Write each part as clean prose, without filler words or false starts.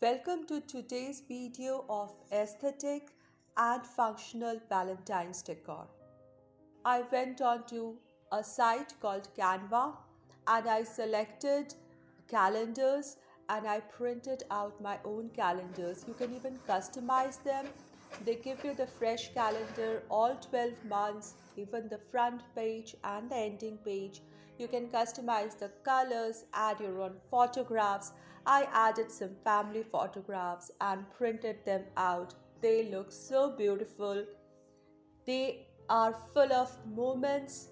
Welcome to today's video of aesthetic and functional Valentine's decor. I went on to a site called Canva and I selected calendars and I printed out my own calendars. You can even customize them. They give you the fresh calendar, all 12 months, even the front page and the ending page. You can customize the colors, add your own photographs. I added some family photographs and printed them out. They look so beautiful. They are full of moments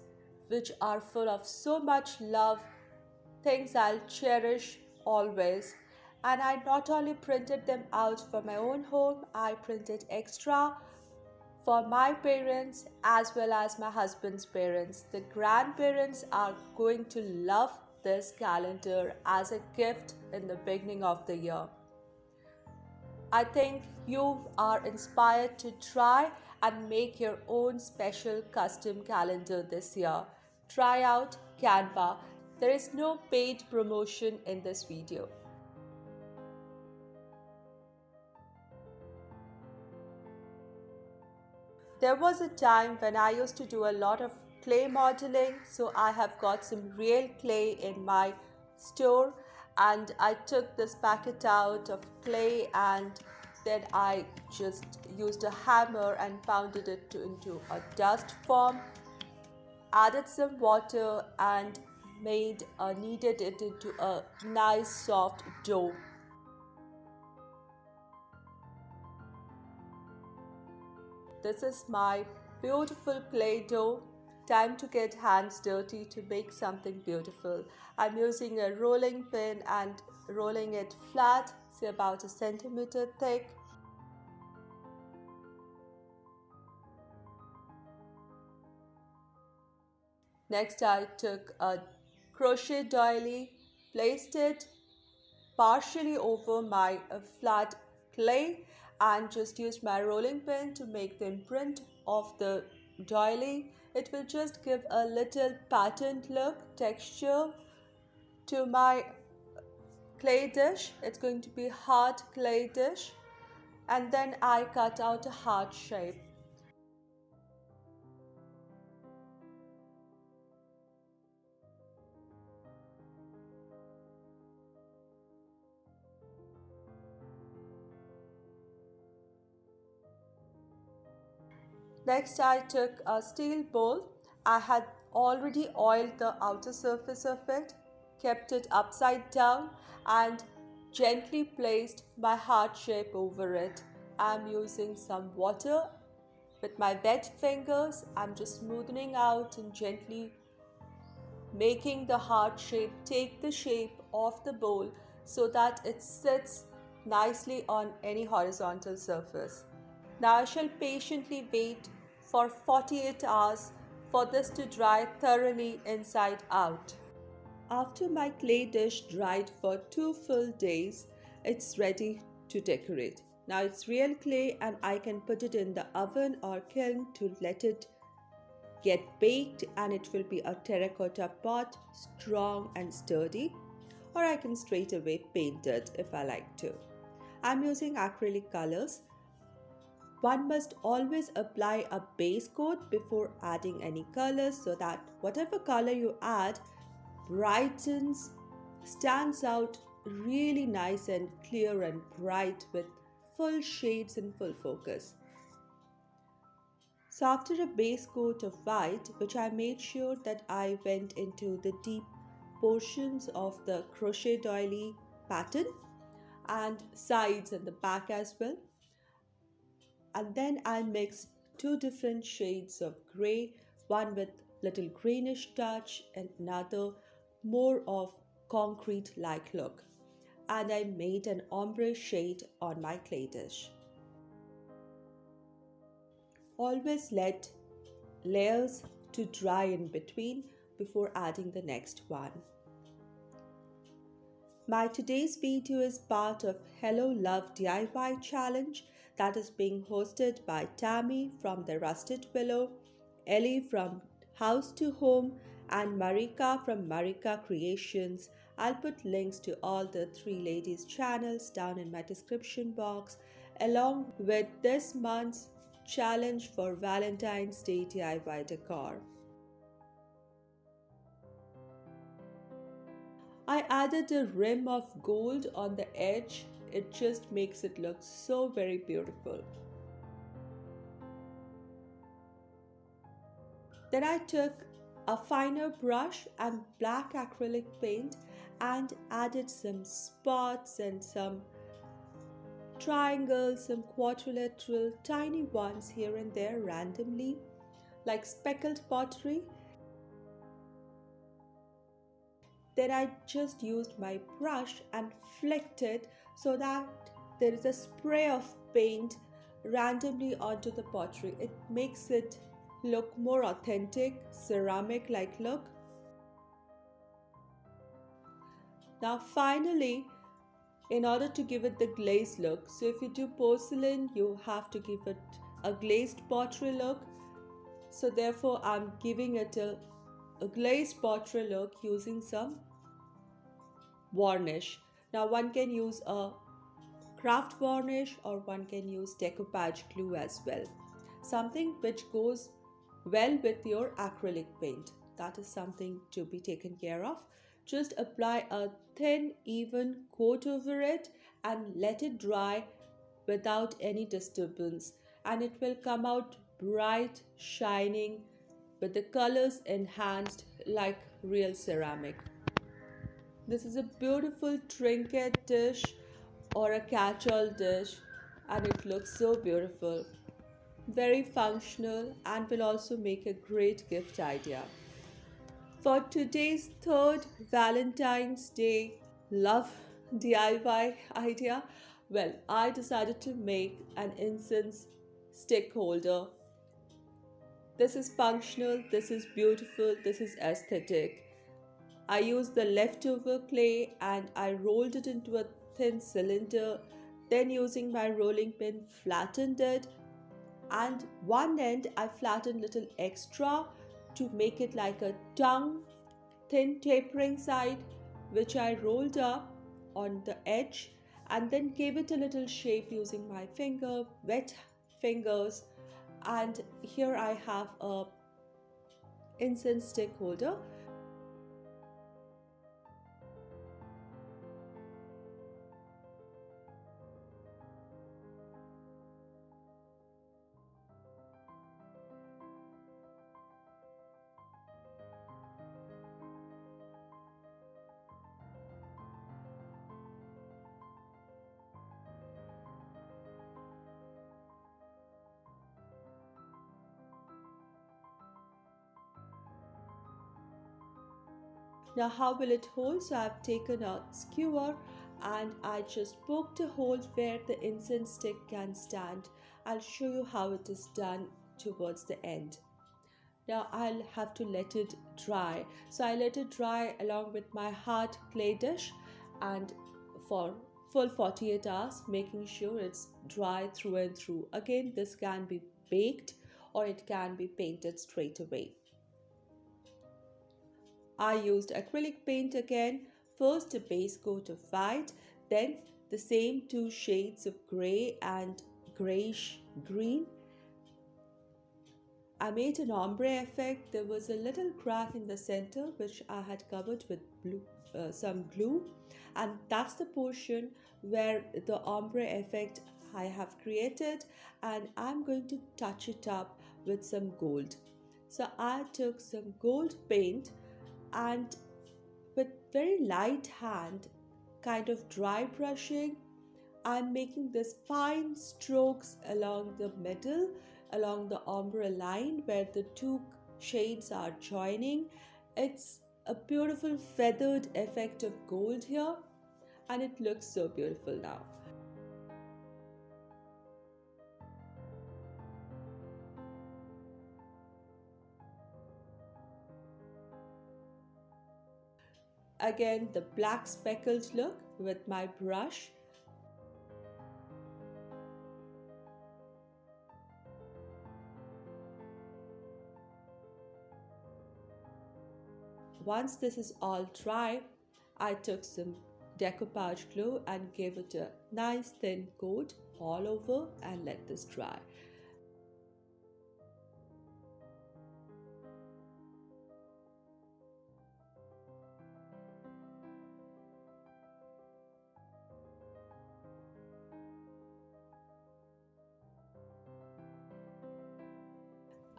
which are full of so much love, things I'll cherish always. And I not only printed them out for my own home, I printed extra for my parents as well as my husband's parents. The grandparents are going to love this calendar as a gift in the beginning of the year. I think you are inspired to try and make your own special custom calendar this year. Try out Canva. There is no paid promotion in this video. There was a time when I used to do a lot of clay modeling, so I have got some real clay in my store and I took this packet out of clay and then I just used a hammer and pounded it into a dust form, added some water and kneaded it into a nice soft dough. This is my beautiful clay dough. Time to get hands dirty to make something beautiful. I'm using a rolling pin and rolling it flat, say about a centimeter thick. Next, I took a crochet doily, placed it partially over my flat clay and just used my rolling pin to make the imprint of the doily. It will just give a little patterned look, texture to my clay dish. It's going to be hard clay dish and then I cut out a heart shape. Next, I took a steel bowl. I had already oiled the outer surface of it, kept it upside down and gently placed my heart shape over it. I'm using some water. With my wet fingers, I'm just smoothing out and gently making the heart shape take the shape of the bowl so that it sits nicely on any horizontal surface. Now I shall patiently wait for 48 hours for this to dry thoroughly inside out. After my clay dish dried for 2 full days, it's ready to decorate. Now it's real clay and I can put it in the oven or kiln to let it get baked and it will be a terracotta pot, strong and sturdy, or I can straight away paint it if I like to. I'm using acrylic colors. One must always apply a base coat before adding any colors so that whatever color you add brightens, stands out really nice and clear and bright with full shades and full focus. So after a base coat of white, which I made sure that I went into the deep portions of the crochet doily pattern and sides and the back as well. And then I mixed two different shades of grey, one with little greenish touch and another more of concrete like look. And I made an ombre shade on my clay dish. Always let layers to dry in between before adding the next one. My today's video is part of Hello Love DIY challenge that is being hosted by Tammy from the Rusted Willow, Ellie from House to Home and Marika from Marika Creations. I'll put links to all the three ladies' channels down in my description box, along with this month's challenge for Valentine's Day DIY decor. I added a rim of gold on the edge. It just makes it look so very beautiful. Then I took a finer brush and black acrylic paint and added some spots and some triangles, some quadrilateral tiny ones here and there randomly, like speckled pottery. Then I just used my brush and flicked it so that there is a spray of paint randomly onto the pottery. It makes it look more authentic, ceramic like look. Now finally, in order to give it the glazed look, so if you do porcelain, you have to give it a glazed pottery look. So therefore I'm giving it a glazed pottery look using some varnish. Now one can use a craft varnish or one can use decoupage glue as well. Something which goes well with your acrylic paint. That is something to be taken care of. Just apply a thin even coat over it and let it dry without any disturbance, and it will come out bright, shining, with the colors enhanced like real ceramic. This is a beautiful trinket dish or a catch-all dish, and it looks so beautiful. Very functional and will also make a great gift idea. For today's third Valentine's Day love DIY idea, well, I decided to make an incense stick holder. This is functional, this is beautiful, this is aesthetic. I used the leftover clay and I rolled it into a thin cylinder. Then using my rolling pin flattened it, and one end I flattened little extra to make it like a tongue, thin tapering side, which I rolled up on the edge and then gave it a little shape using my wet fingers. And here I have a incense stick holder. Now how will it hold? So I've taken a skewer and I just poked a hole where the incense stick can stand. I'll show you how it is done towards the end. Now I'll have to let it dry. So I let it dry along with my hard clay dish and for full 48 hours, making sure it's dry through and through. Again, this can be baked or it can be painted straight away. I used acrylic paint again, first a base coat of white, then the same two shades of grey and greyish green. I made an ombre effect. There was a little crack in the center which I had covered with some glue, and that's the portion where the ombre effect I have created, and I'm going to touch it up with some gold. So I took some gold paint and with very light hand, kind of dry brushing, I'm making this fine strokes along the middle, along the ombre line where the two shades are joining. It's a beautiful feathered effect of gold here, and it looks so beautiful now. Again, the black speckled look with my brush. Once this is all dry, I took some decoupage glue and gave it a nice thin coat all over and let this dry.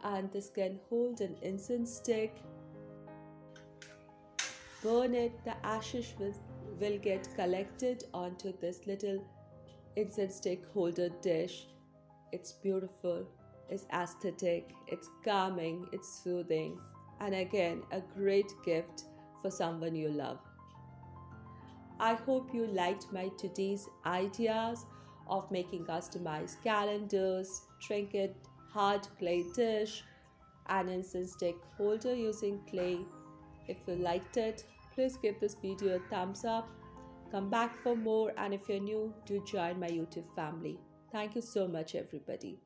And this can hold an incense stick. Burn it, the ashes will get collected onto this little incense stick holder dish. It's beautiful, it's aesthetic, it's calming, it's soothing, and again, a great gift for someone you love. I hope you liked my today's ideas of making customized calendars, trinket, hard clay dish, and incense stick holder using clay. If you liked it, please give this video a thumbs up. Come back for more, and if you're new, do join my YouTube family. Thank you so much, everybody.